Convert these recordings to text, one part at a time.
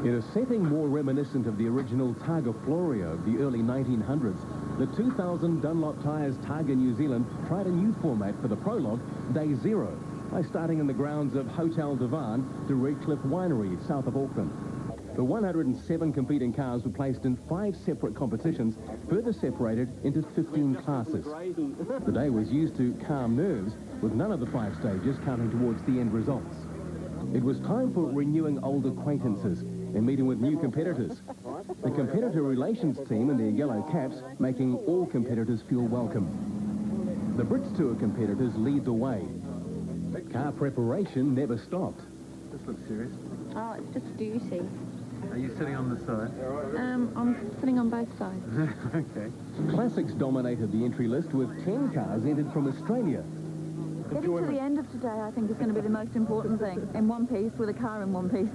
In a setting more reminiscent of the original Targa Florio of the early 1900s, the 2000 Dunlop Tyres Targa New Zealand tried a new format for the Prologue, Day Zero, by starting in the grounds of Hotel Divan to Redcliffe Winery, south of Auckland. The 107 competing cars were placed in 5 separate competitions, further separated into 15 classes. The day was used to calm nerves, with none of the 5 stages counting towards the end results. It was time for renewing old acquaintances and meeting with new competitors. The competitor relations team in their yellow caps making all competitors feel welcome. The Brits Tour competitors lead the way. Car preparation never stopped. This looks serious. Oh, it's just juicy. Are you sitting on the side? I'm sitting on both sides. Okay. Classics dominated the entry list with 10 cars entered from Australia. Getting to the end of today, I think, is going to be the most important thing. In one piece, with a car in one piece.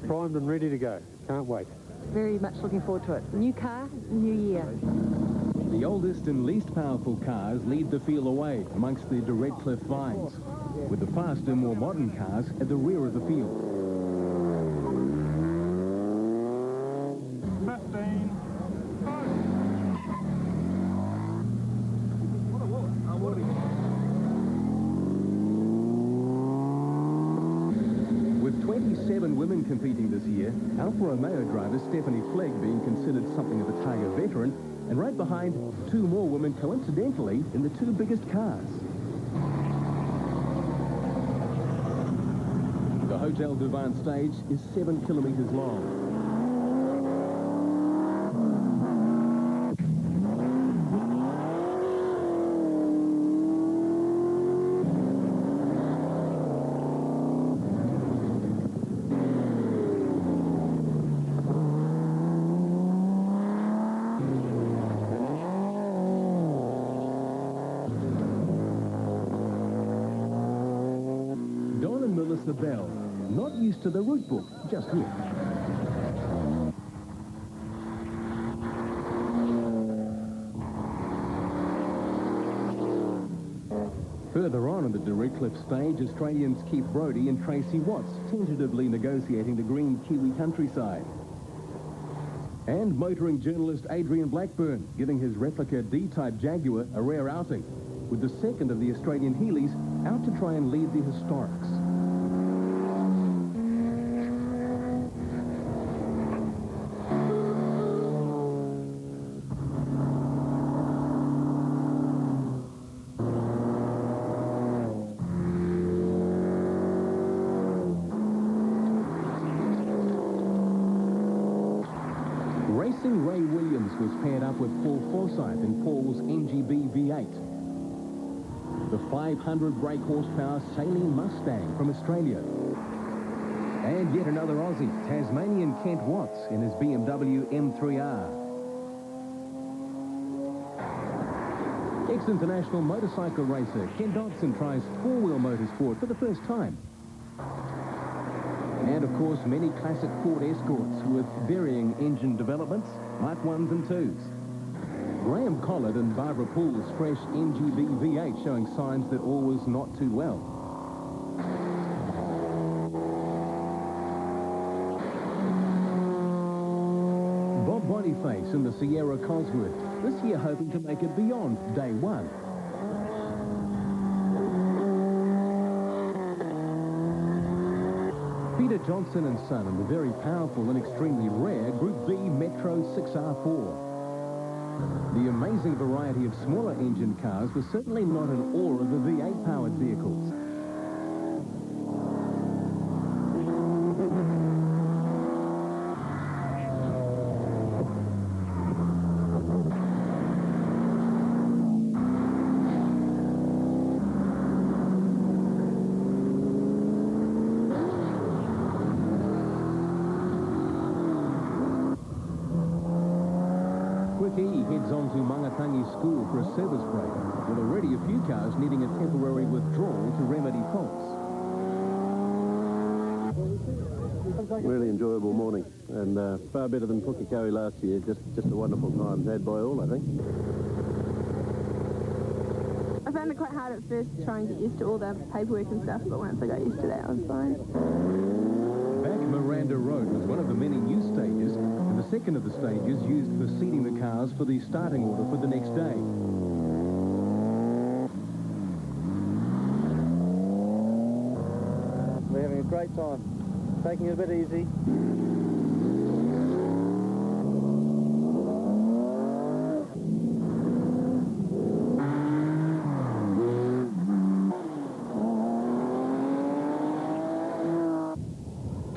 Primed and ready to go. Can't wait. Very much looking forward to it. New car, new year. The oldest and least powerful cars lead the field away amongst the Redcliffe vines, with the faster, more modern cars at the rear of the field. 15. With 27 women competing this year, Alfa Romeo driver Stephanie Flegg being considered something of a Targa veteran, and right behind 2 more women coincidentally in the 2 biggest cars. The Hotel Divan stage is 7 kilometres long. The bell, not used to the route book just yet. Further on in the Redcliffe stage, Australians Keith Brodie and Tracy Watts tentatively negotiating the green Kiwi countryside. And motoring journalist Adrian Blackburn giving his replica D-Type Jaguar a rare outing, with the second of the Australian Heelys out to try and lead the historics. Racing Ray Williams was paired up with Paul Forsyth in Paul's NGB V8. The 500 brake horsepower Saline Mustang from Australia. And yet another Aussie, Tasmanian Kent Watts in his BMW M3R. Ex-international motorcycle racer Ken Dodson tries 4-wheel motorsport for the first time. And, of course, many classic Ford Escorts with varying engine developments, Mark 1s and 2s. Graham Collard and Barbara Poole's fresh NGB V8 showing signs that all was not too well. Bob Boniface in the Sierra Cosworth, this year hoping to make it beyond day 1. Peter Johnson and Son in the very powerful and extremely rare Group B Metro 6R4. The amazing variety of smaller engine cars was certainly not in awe of the V8 powered vehicles. He heads on to Mangatangi School for a service break, with already a few cars needing a temporary withdrawal to remedy faults. Really enjoyable morning, and far better than Pukekohe last year. Just a wonderful time had by all, I think. I found it quite hard at first to try and get used to all the paperwork and stuff, but once I got used to that, I was fine. Back Miranda Road was one of the many new stages, and the second of the stages used for seeding the cars for the starting order for the next day. We're having a great time. Taking it a bit easy.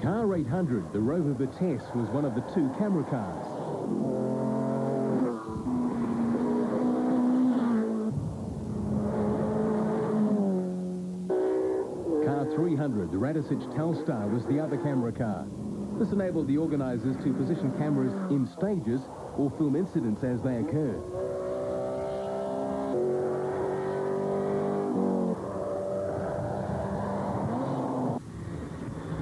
Car 800, the Rover Vitesse, was one of the two camera cars. Car 300, the Radisich Telstar, was the other camera car. This enabled the organisers to position cameras in stages or film incidents as they occurred.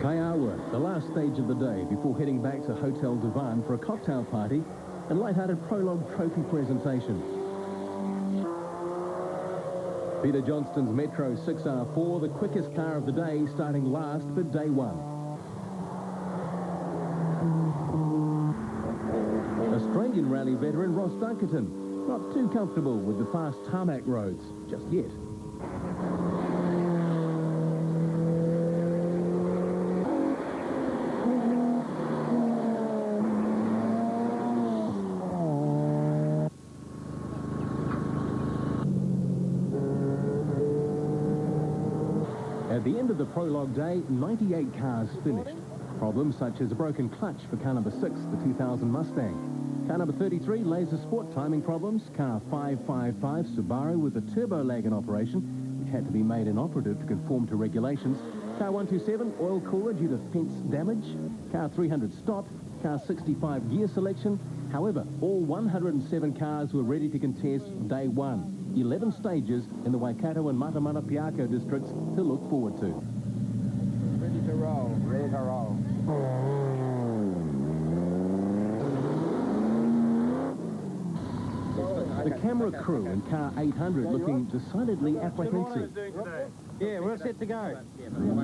Kaiawa, the last stage of the day before heading back to Hotel Divan for a cocktail party and light-hearted Prologue trophy presentation. Peter Johnston's Metro 6R4, the quickest car of the day, starting last for day one. Australian rally veteran Ross Dunkerton, not too comfortable with the fast tarmac roads just yet. At the end of the Prologue day, 98 cars finished. Problems such as a broken clutch for car number 6, the 2000 Mustang. Car number 33, Laser Sport, timing problems. Car 555, Subaru, with a turbo lag in operation, which had to be made inoperative to conform to regulations. Car 127, oil cooler due to fence damage. Car 300, stop. Car 65, gear selection. However, all 107 cars were ready to contest day one. 11 stages in the Waikato and Matamana-Piako districts to look forward to. Ready to roll. Ready to roll. The camera crew in car 800 looking decidedly apprehensive. Yeah, we're set to go.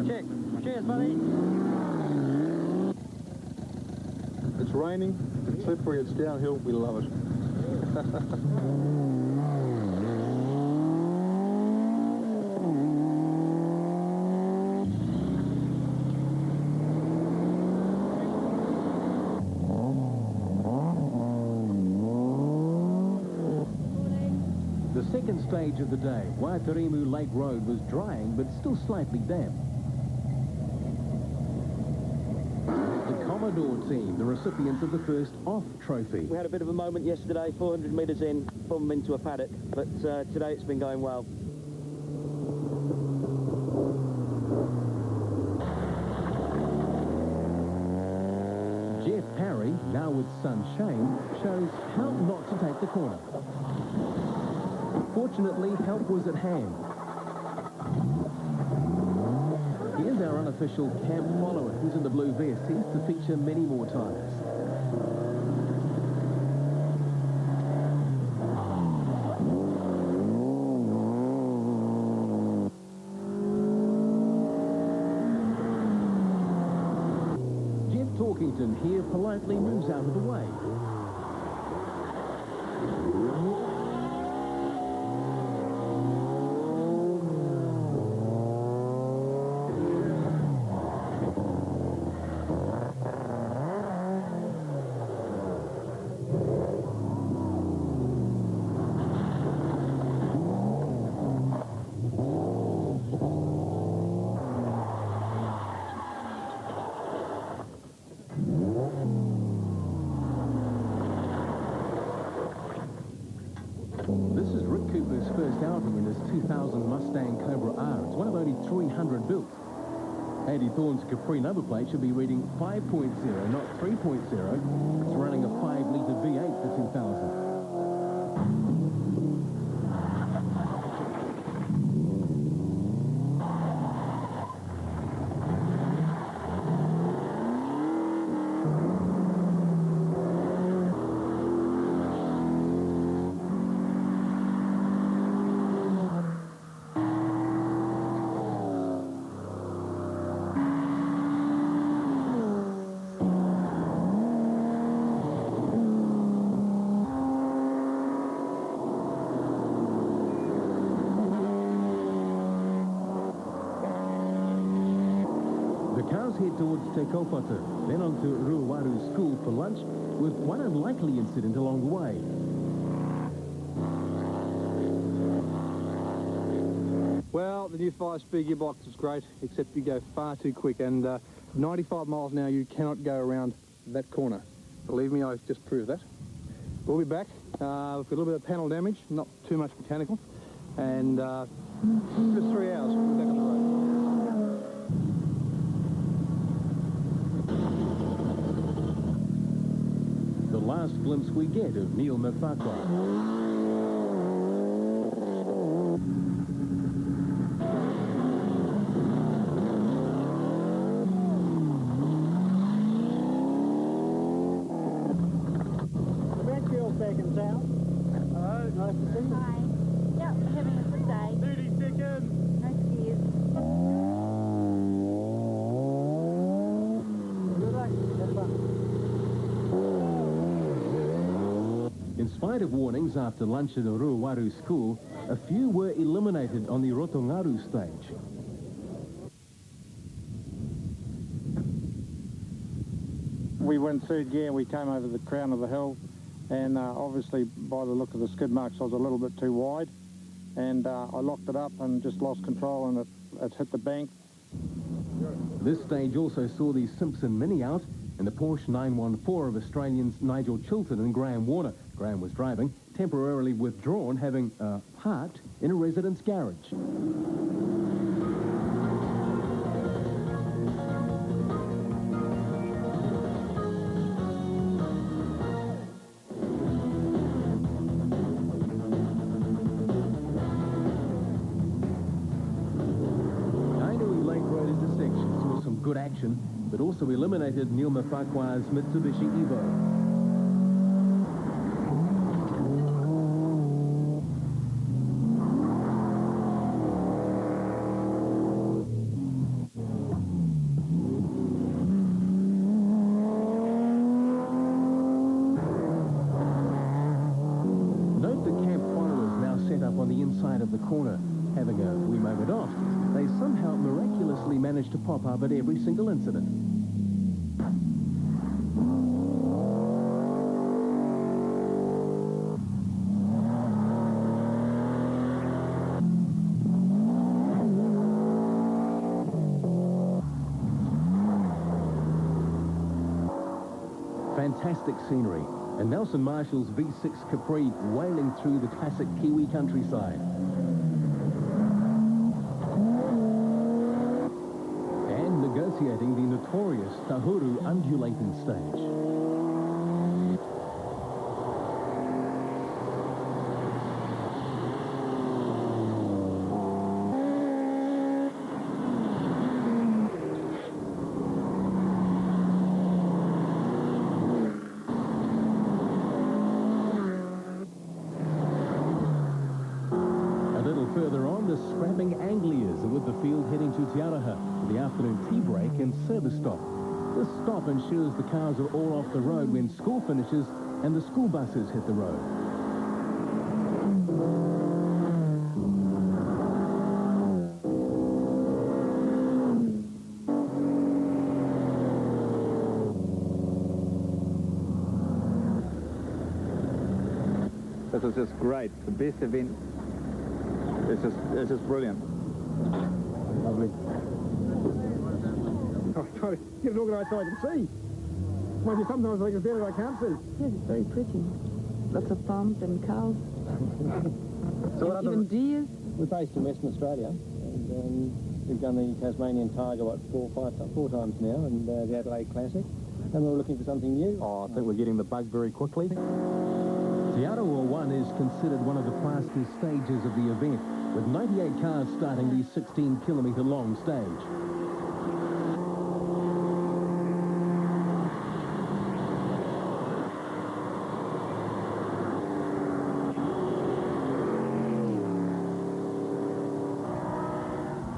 Check. Cheers, buddy. It's raining, it's slippery, it's downhill, we love it. The second stage of the day, Waitaremu Lake Road, was drying but still slightly damp. The Commodore team, the recipients of the first off trophy. We had a bit of a moment yesterday, 400 metres in, from into a paddock, but today it's been going well. Jeff Parry, now with son Shane, shows how not to take the corner. Fortunately, help was at hand. Here's our unofficial camp follower, who's in the blue vest. He's to feature many more times. Jeff Torkington here politely moves out of the way. This is Rick Cooper's first outing in his 2000 Mustang Cobra R. It's one of only 300 built. Andy Thorne's Capri number plate should be reading 5.0, not 3.0. It's running a 5-litre V8 for 2000. cars head towards Te Kaupata, then on to Ruawaru School for lunch, with one unlikely incident along the way. Well, the new 5-speed gearbox is great, except you go far too quick, and 95 miles an hour you cannot go around that corner. Believe me, I've just proved that. We'll be back. We've got a little bit of panel damage, not too much mechanical, and just 3 hours, we'll be back on the road. The last glimpse we get of Neil Mafakwa. Back in town. Hello, nice to see you. Hi. Yep, having a good day. 30 seconds. No scares. Good luck. Have fun. In spite of warnings after lunch at the Ruawaru School, a few were eliminated on the Rotongaru stage. We went third gear, we came over the crown of the hill, and obviously by the look of the skid marks I was a little bit too wide, and I locked it up and just lost control, and it hit the bank. This stage also saw the Simpson Mini out and the Porsche 914 of Australians Nigel Chilton and Graham Warner. Graham was driving, temporarily withdrawn, having parked in a residence garage. Good action, but also eliminated Neil Mafakwa's Mitsubishi Evo. Note the camp followers now set up on the inside of the corner, having a wee moment off. They somehow miraculously managed to pop up at every single incident. Fantastic scenery, and Nelson Marshall's V6 Capri wailing through the classic Kiwi countryside. Negotiating the notorious Tahuru undulating stage. A little further on, the scrapping Anglias are with the field heading to Te Araha for the afternoon tea break and service stop. This stop ensures the cars are all off the road when school finishes and the school buses hit the road. This is just great. The best event. It's just brilliant. Lovely. I'm trying to get it organised so I can see. Mind you, sometimes I think it's better I can't see. Yes, it's very pretty. Lots of farms and cows. So and even deer. We're based in Western Australia, and we've done the Tasmanian Targa, four times now, and the Adelaide Classic, and we're looking for something new. Oh, I think we're getting the bug very quickly. Te Arawa 1 is considered one of the fastest stages of the event, with 98 cars starting the 16-kilometre long stage.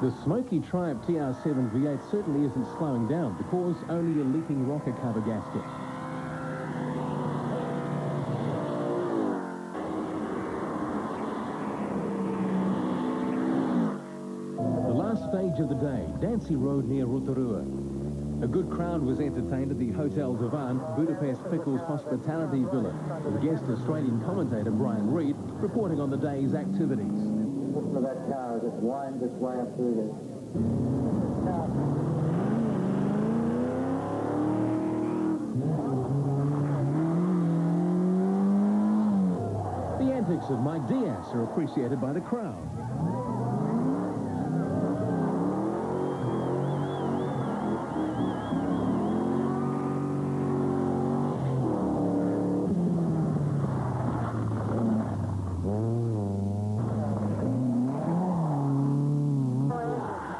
The smoky Triumph TR7 V8 certainly isn't slowing down, because only a leaking rocker cover gasket. The last stage of the day, Dancy Road near Rotorua. A good crowd was entertained at the Hotel Divan, Budapest Pickles Hospitality Villa, with guest Australian commentator Brian Reid reporting on the day's activities. Listen to that car as it winds its way up through there. The antics of Mike Diaz are appreciated by the crowd.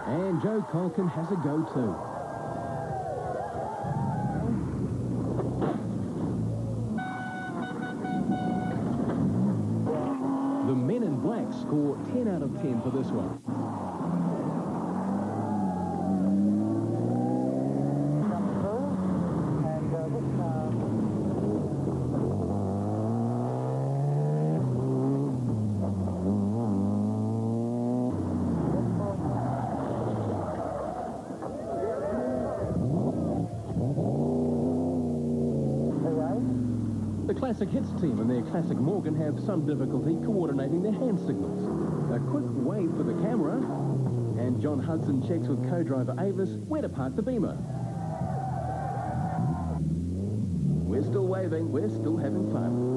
And Joe Colkin has a go too. The men in black score 10 out of 10 for this one. The Classic Hits team and their Classic Morgan have some difficulty coordinating their hand signals. A quick wave for the camera, and John Hudson checks with co-driver Avis where to park the Beamer. We're still waving, we're still having fun.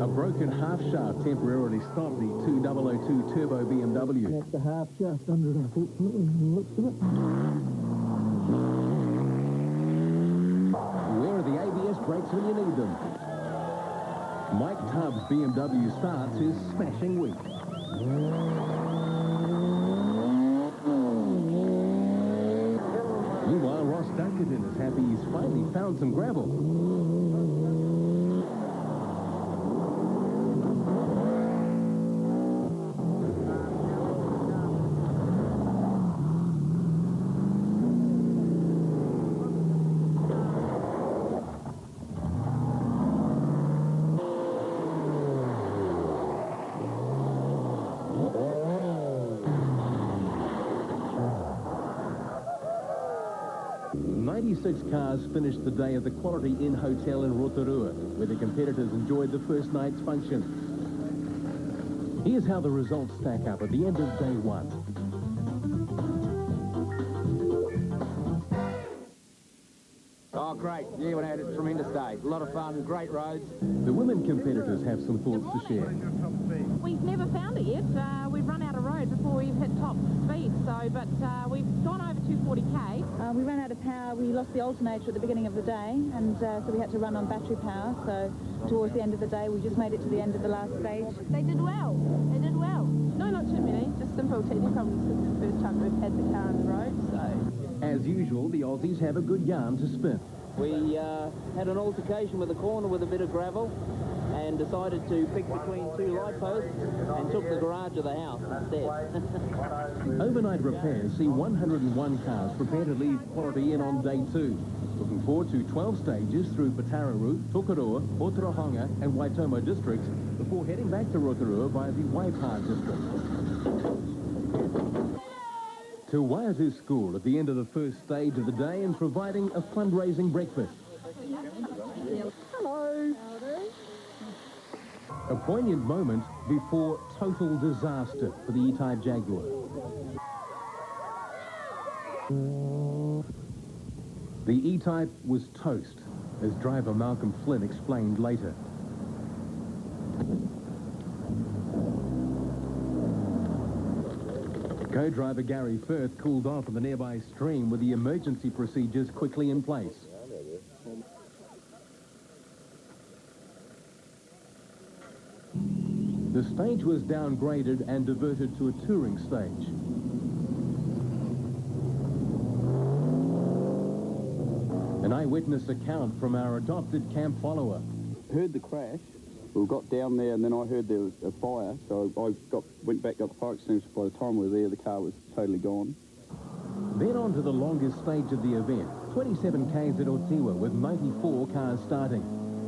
A broken half shaft temporarily stopped the 2002 Turbo BMW. That's the half shaft under it, unfortunately, from the looks of it. Where are the ABS brakes when you need them? Mike Tubbs' BMW starts his smashing week. Meanwhile, Ross Dunkerton is happy he's finally found some gravel. Six cars finished the day at the Quality Inn Hotel in Rotorua, where the competitors enjoyed the first night's function. Here's how the results stack up at the end of day one. Oh, great. Yeah, we had a tremendous day. A lot of fun, great roads. The women competitors have some thoughts to share. We've never found it yet. We've run out of road before we've hit top speed, but we've gone over 240k. We ran out of power. We lost the alternator at the beginning of the day, and so we had to run on battery power. So towards the end of the day, we just made it to the end of the last stage. They did well. They did well. No, not too many. Just simple technical problems since the first time we've had the car on the road. So, as usual, the Aussies have a good yarn to spin. We had an altercation with a corner with a bit of gravel and decided to pick between two light posts and took the garage of the house instead. Overnight repairs see 101 cars prepare to leave Quality Inn on day two. Looking forward to 12 stages through Patararu, Tokoroa, Otorohanga and Waitomo districts before heading back to Rotorua via the Waipa district. To Waiatu School at the end of the first stage of the day and providing a fundraising breakfast. hello. A poignant moment before total disaster for the E-Type Jaguar. The E-Type was toast, as driver Malcolm Flynn explained later. Co-driver Gary Firth cooled off in the nearby stream with the emergency procedures quickly in place. The stage was downgraded and diverted to a touring stage. An eyewitness account from our adopted camp follower. Heard the crash. We got down there and then I heard there was a fire, so I went back, got the fire extinguisher. By the time we were there, the car was totally gone. Then on to the longest stage of the event, 27 k's at Otiwa with 94 cars starting.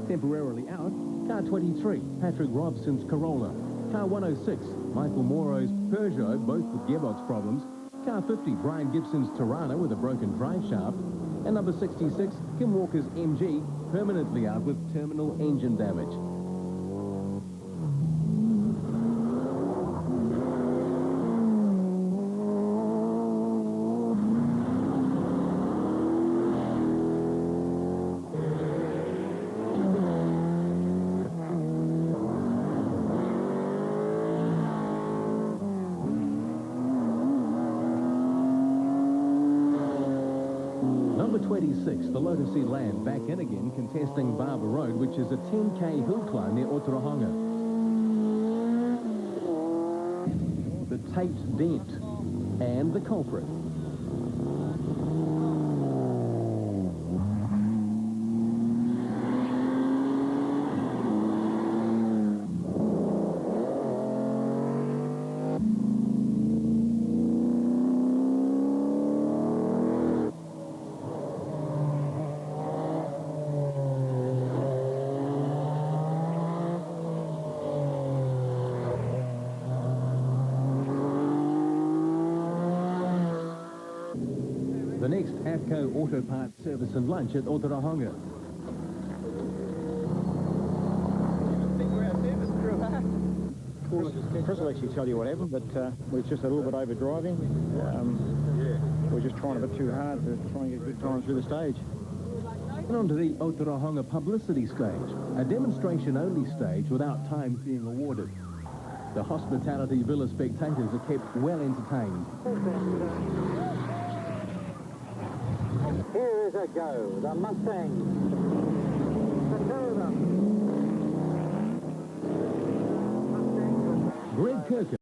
Temporarily out, car 23, Patrick Robson's Corolla. Car 106, Michael Morrow's Peugeot, both with gearbox problems. Car 50, Brian Gibson's Tirana with a broken drive shaft. And number 66, Kim Walker's MG, permanently out with terminal engine damage. Number 26, the Lotus Zealand, back in again, contesting Barber Road, which is a 10k hill climb near Otorohanga. The taped dent and the culprit. The next AFCO Auto Parts Service and Lunch at Otorohanga. Chris will actually tell you what happened, but we're just a little bit over driving. We're just trying a bit too hard to try and get a good time through the stage. And on to the Otorohanga publicity stage, a demonstration-only stage without times being awarded. The Hospitality Villa spectators are kept well entertained. Here is a go, the Mustang. The two of them. Greg Kirk